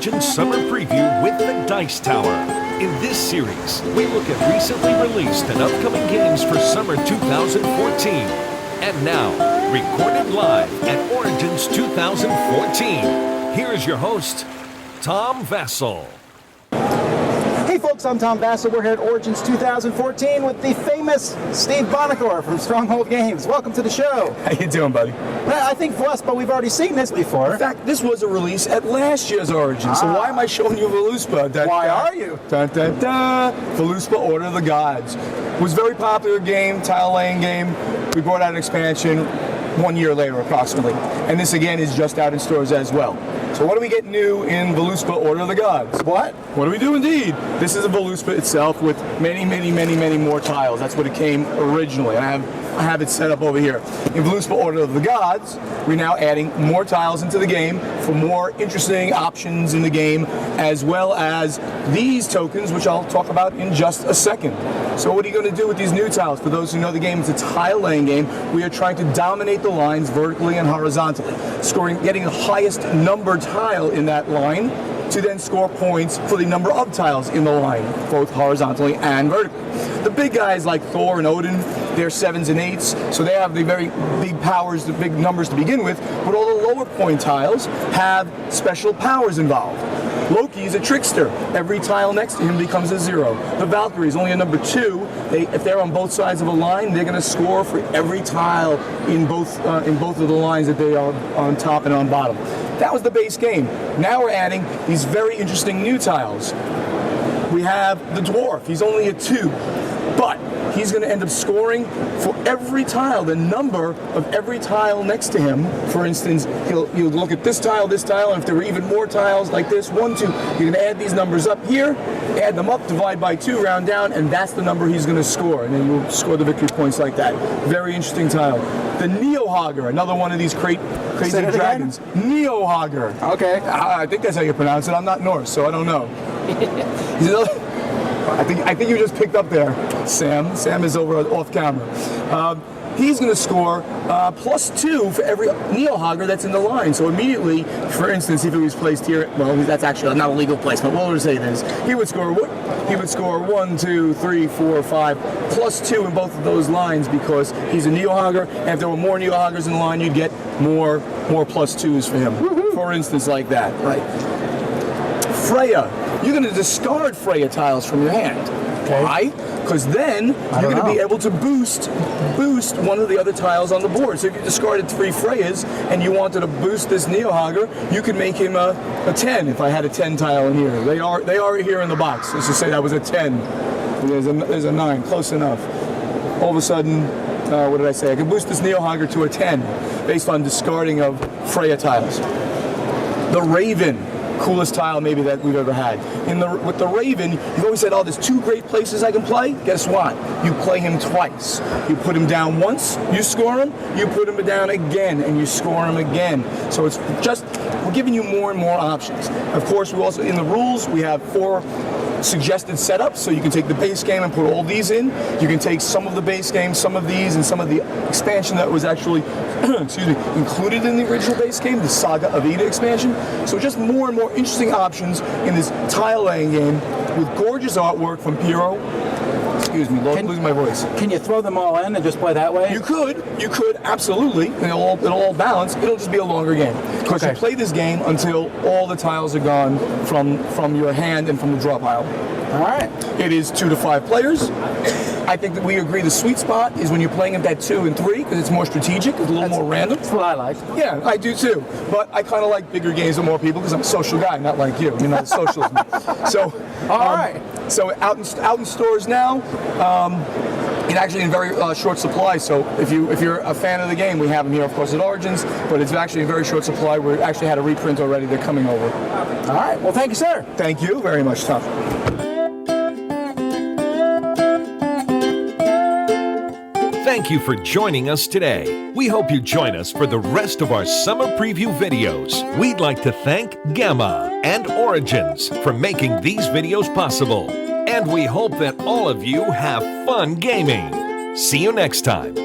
Origins Summer Preview with the Dice Tower. In this series, we look at recently released and upcoming games for Summer 2014. And now, recorded live at Origins 2014, here's your host, Tom Vassell. Hey folks, I'm Tom Vassell. We're here at Origins 2014 with the famous Steve Bonacor from Stronghold Games. Welcome to the show. How you doing, buddy? Well, I think Völuspá, we've already seen this before. In fact, this was a release at last year's Origins, so why am I showing you Völuspá? Why are you? Dun, dun, dun. Völuspá Order of the Gods. It was a very popular game, tile-laying game. We brought out an expansion 1 year later, approximately. And this, again, is just out in stores as well. So what do we get new in Völuspá Order of the Gods? What do we do indeed? This is a Völuspá itself with many more tiles. That's what it came originally. I have it set up over here. In Völuspá Order of the Gods, we're now adding more tiles into the game for more interesting options in the game, as well as these tokens, which I'll talk about in just a second. So what are you going to do with these new tiles? For those who know the game, it's a tile-laying game. We are trying to dominate the lines vertically and horizontally, getting the highest number tile in that line to then score points for the number of tiles in the line, both horizontally and vertically. The big guys like Thor and Odin, they're 7s and 8s, so they have the very big powers, the big numbers to begin with, but all the lower point tiles have special powers involved. Loki is a trickster. Every tile next to him becomes a 0. The Valkyrie is only a number 2. If they're on both sides of a line, they're going to score for every tile in both of the lines that they are on top and on bottom. That was the base game. Now we're adding these very interesting new tiles. We have the Dwarf. He's only a 2, but he's going to end up scoring for every tile, the number of every tile next to him. For instance, you'll look at this tile, and if there were even more tiles like this, 1, 2, you're going to add these numbers up here, add them up, divide by 2, round down, and that's the number he's going to score, and then you'll score the victory points like that. Very interesting tile. The Neo-Hogger, another one of these crazy dragons. Neo-Hogger. Okay. I think that's how you pronounce it. I'm not Norse, so I don't know. He's another, I think you just picked up there, Sam. Sam is over off camera. He's going to score +2 for every Neo-Hogger that's in the line. So immediately, for instance, if he was placed here, well, that's actually not a legal placement. What would say this? He would score 1, 2, 3, 4, 5, +2 in both of those lines because he's a Neo-Hogger. And if there were more Neo-Hoggers in the line, you'd get more +2s for him. Woo-hoo. For instance, like that. Right. Freya. You're going to discard Freya tiles from your hand. Okay. Why? Because then you're going to be able to boost one of the other tiles on the board. So if you discarded 3 Freyas and you wanted to boost this Neo-Hogger, you could make him a 10 if I had a 10 tile in here. They are here in the box. Let's just say that was a 10. There's a 9, close enough. All of a sudden, what did I say? I could boost this Neo-Hogger to a 10 based on discarding of Freya tiles. The Raven. Coolest tile maybe that we've ever had. With the Raven, you've always said, oh, there's 2 great places I can play. Guess what? You play him twice. You put him down once, you score him. You put him down again, and you score him again. So it's just, we're giving you more and more options. Of course, we also, in the rules, we have 4 suggested setups, so you can take the base game and put all these in. You can take some of the base game, some of these, and some of the expansion that was actually included in the original base game, the Saga of Ida expansion. So just more and more interesting options in this tile-laying game with gorgeous artwork from Piero. Excuse me, losing my voice. Can you throw them all in and just play that way? You could, absolutely. And it'll all balance. It'll just be a longer game. Because you play this game until all the tiles are gone from your hand and from the draw pile. All right. It is 2 to 5 players. I think that we agree the sweet spot is when you're playing at 2 and 3 because it's more strategic, it's a little more random. That's what I like. Yeah, I do too. But I kind of like bigger games with more people because I'm a social guy, not like you. You're not a socialist. So, all right. So out in stores now. It's actually in very short supply, so if you're a fan of the game, we have them here, of course, at Origins, but it's actually in very short supply. We actually had a reprint already. They're coming over. All right. Well, thank you, sir. Thank you very much, Tom. Thank you for joining us today. We hope you join us for the rest of our summer preview videos. We'd like to thank Gamma and Origins for making these videos possible. And we hope that all of you have fun gaming. See you next time.